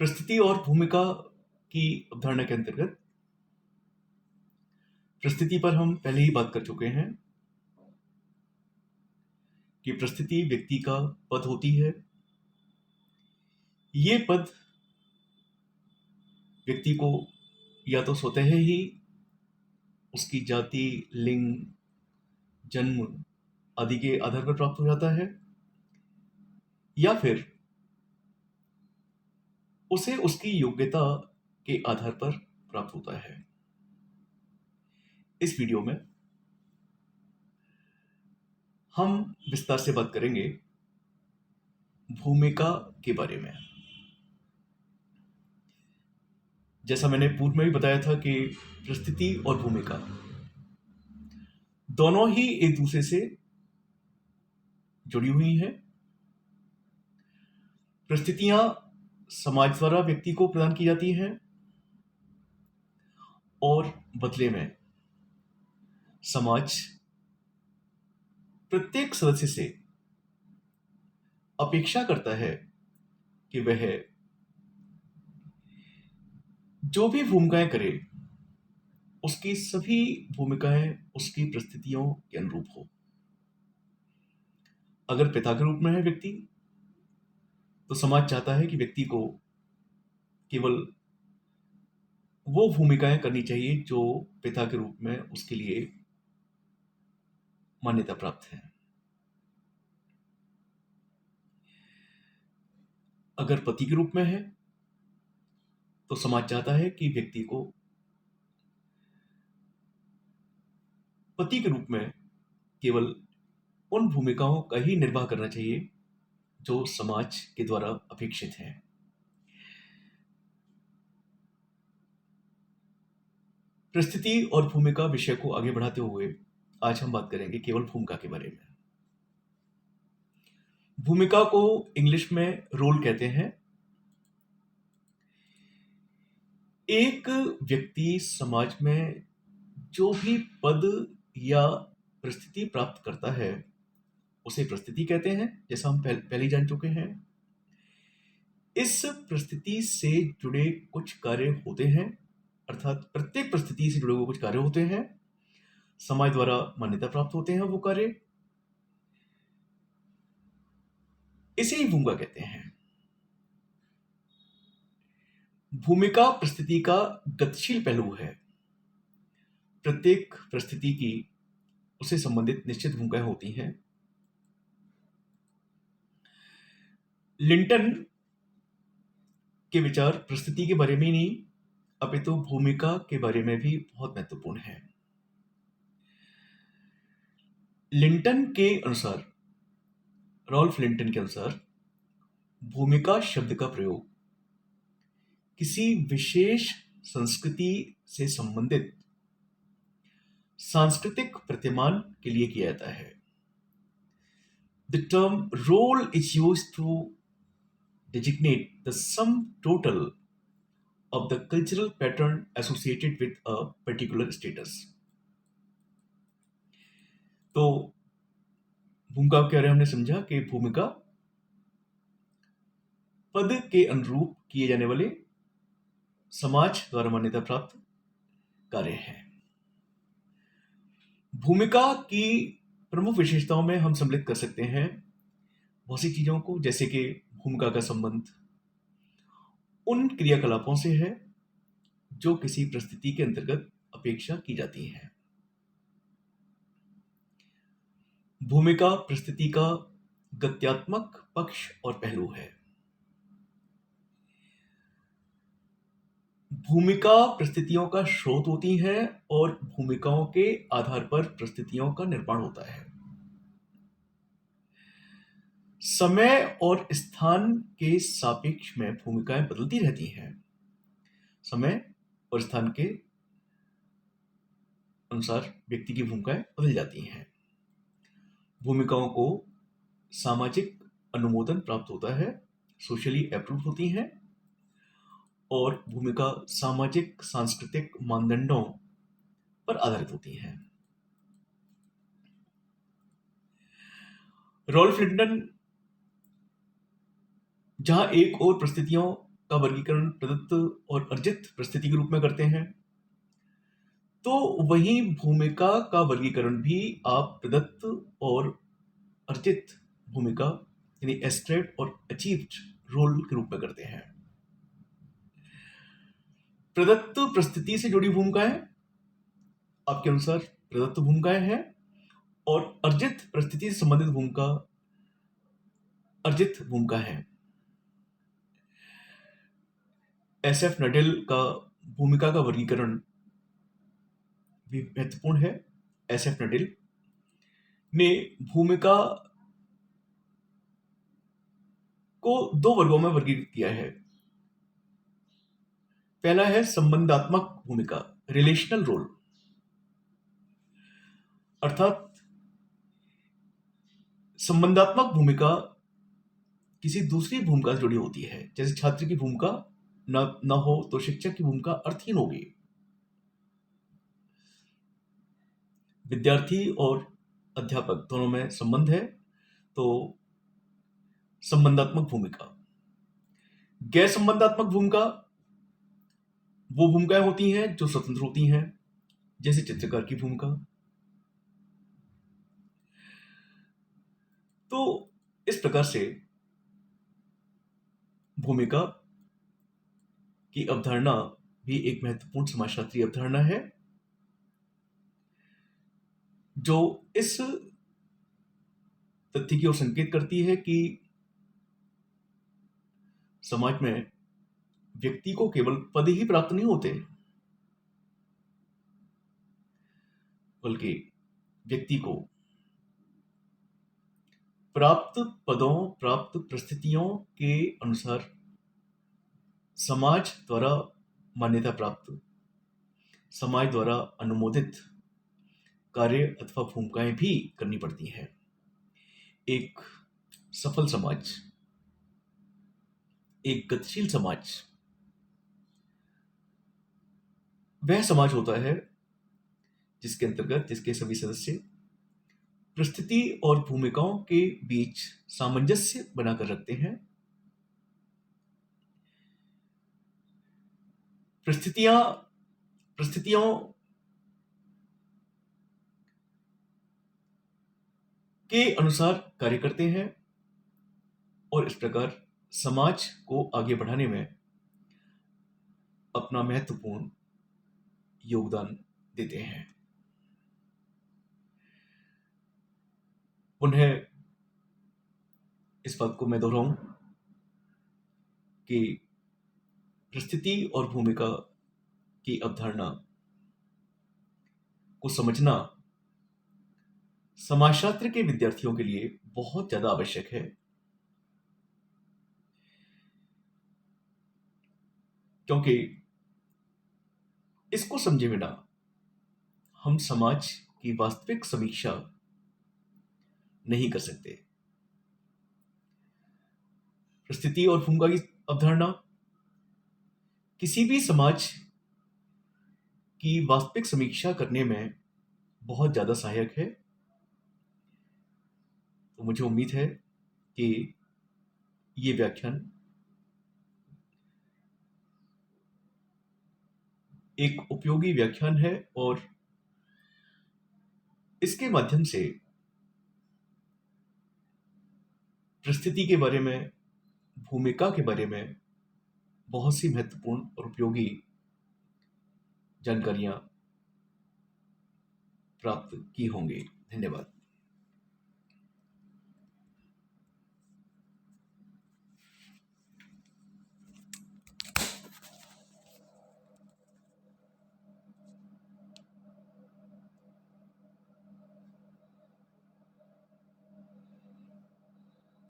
परिस्थिति और भूमिका की अवधारणा के अंतर्गत परिस्थिति पर हम पहले ही बात कर चुके हैं कि परिस्थिति व्यक्ति का पद होती है। ये पद व्यक्ति को या तो स्वतः ही उसकी जाति, लिंग, जन्म आदि के आधार पर प्राप्त हो जाता है या फिर उसे उसकी योग्यता के आधार पर प्राप्त होता है। इस वीडियो में हम विस्तार से बात करेंगे भूमिका के बारे में। जैसा मैंने पूर्व में भी बताया था कि परिस्थिति और भूमिका दोनों ही एक दूसरे से जुड़ी हुई हैं। परिस्थितियां समाज द्वारा व्यक्ति को प्रदान की जाती हैं और बदले में समाज प्रत्येक सदस्य से अपेक्षा करता है कि वह जो भी भूमिकाएं करे उसकी सभी भूमिकाएं उसकी परिस्थितियों के अनुरूप हो। अगर पिता के रूप में है व्यक्ति तो समाज चाहता है कि व्यक्ति को केवल वो भूमिकाएं करनी चाहिए जो पिता के रूप में उसके लिए मान्यता प्राप्त है। अगर पति के रूप में है तो समाज चाहता है कि व्यक्ति को पति के रूप में केवल उन भूमिकाओं का ही निर्वाह करना चाहिए जो समाज के द्वारा अपेक्षित है। परिस्थिति और भूमिका विषय को आगे बढ़ाते हुए आज हम बात करेंगे केवल भूमिका के बारे में। भूमिका को इंग्लिश में रोल कहते हैं। एक व्यक्ति समाज में जो भी पद या परिस्थिति प्राप्त करता है उसे परिस्थिति कहते हैं, जैसा हम पहले ही जान चुके हैं। इस परिस्थिति से जुड़े कुछ कार्य होते हैं, अर्थात प्रत्येक परिस्थिति से जुड़े हुए कुछ कार्य होते हैं, समाज द्वारा मान्यता प्राप्त होते हैं वो कार्य, इसे ही भूमिका कहते हैं। भूमिका परिस्थिति का गतिशील पहलू है। प्रत्येक परिस्थिति की उससे संबंधित निश्चित भूमिकाएं होती हैं। लिंटन के विचार परिस्थिति के बारे में ही नहीं अपितु भूमिका के बारे में भी बहुत महत्वपूर्ण है। लिंटन के अनुसार, रॉल्फ लिंटन के अनुसार, भूमिका शब्द का प्रयोग किसी विशेष संस्कृति से संबंधित सांस्कृतिक प्रतिमान के लिए किया जाता है। The term role is used to designate the sum total of the cultural pattern associated with a particular status. तो भूमिका के बारे में हमने समझा कि भूमिका पद के अनुरूप किए जाने वाले समाज द्वारा मान्यता प्राप्त कार्य हैं। भूमिका की प्रमुख विशेषताओं में हम सम्मिलित कर सकते हैं बहुत सी चीजों को, जैसे कि भूमिका का संबंध उन क्रियाकलापों से है जो किसी परिस्थिति के अंतर्गत अपेक्षा की जाती है। भूमिका परिस्थिति का गत्यात्मक पक्ष और पहलू है। भूमिका परिस्थितियों का स्रोत होती है और भूमिकाओं के आधार पर परिस्थितियों का निर्माण होता है। समय और स्थान के सापेक्ष में भूमिकाएं बदलती रहती हैं। समय और स्थान के अनुसार व्यक्ति की भूमिकाएं बदल जाती हैं। भूमिकाओं को सामाजिक अनुमोदन प्राप्त होता है, सोशली अप्रूव होती हैं और भूमिका सामाजिक सांस्कृतिक मानदंडों पर आधारित होती हैं। रॉल्फ लिंटन जहां एक और परिस्थितियों का वर्गीकरण प्रदत्त और अर्जित परिस्थिति के रूप में करते हैं, तो वहीं भूमिका का वर्गीकरण भी आप प्रदत्त और अर्जित भूमिका यानी एस्ट्रेट और अचीव्ड रोल के रूप में करते हैं। प्रदत्त परिस्थिति से जुड़ी भूमिकाएं आपके अनुसार प्रदत्त भूमिकाएं हैं, और अर्जित परिस्थिति से संबंधित भूमिका अर्जित भूमिका है। एसएफ नडेल का भूमिका का वर्गीकरण भी महत्वपूर्ण है। एसएफ नडेल ने भूमिका को दो वर्गों में वर्गीकृत किया है। पहला है संबंधात्मक भूमिका, रिलेशनल रोल, अर्थात संबंधात्मक भूमिका किसी दूसरी भूमिका से जुड़ी होती है। जैसे छात्र की भूमिका न हो तो शिक्षक की भूमिका अर्थहीन होगी। विद्यार्थी और अध्यापक दोनों में संबंध है, तो संबंधात्मक भूमिका। गैर संबंधात्मक भूमिका वो भूमिकाएं होती हैं जो स्वतंत्र होती हैं, जैसे चित्रकार की भूमिका। तो इस प्रकार से भूमिका की अवधारणा भी एक महत्वपूर्ण समाजशास्त्रीय अवधारणा है, जो इस तथ्य की ओर संकेत करती है कि समाज में व्यक्ति को केवल पद ही प्राप्त नहीं होते, बल्कि व्यक्ति को प्राप्त पदों, प्राप्त परिस्थितियों के अनुसार समाज द्वारा मान्यता प्राप्त, समाज द्वारा अनुमोदित कार्य अथवा भूमिकाएं भी करनी पड़ती हैं। एक सफल समाज, एक गतिशील समाज वह समाज होता है जिसके अंतर्गत जिसके सभी सदस्य परिस्थिति और भूमिकाओं के बीच सामंजस्य बनाकर रखते हैं। परिस्थितियों के अनुसार कार्य करते हैं और इस प्रकार समाज को आगे बढ़ाने में अपना महत्वपूर्ण योगदान देते हैं। पुनः इस बात को मैं दोहराऊं कि परिस्थिति और भूमिका की अवधारणा को समझना समाजशास्त्र के विद्यार्थियों के लिए बहुत ज्यादा आवश्यक है, क्योंकि इसको समझे बिना हम समाज की वास्तविक समीक्षा नहीं कर सकते। परिस्थिति और भूमिका की अवधारणा किसी भी समाज की वास्तविक समीक्षा करने में बहुत ज्यादा सहायक है। तो मुझे उम्मीद है कि ये व्याख्यान एक उपयोगी व्याख्यान है और इसके माध्यम से परिस्थिति के बारे में, भूमिका के बारे में बहुत सी महत्वपूर्ण और उपयोगी जानकारियां प्राप्त की होंगी। धन्यवाद।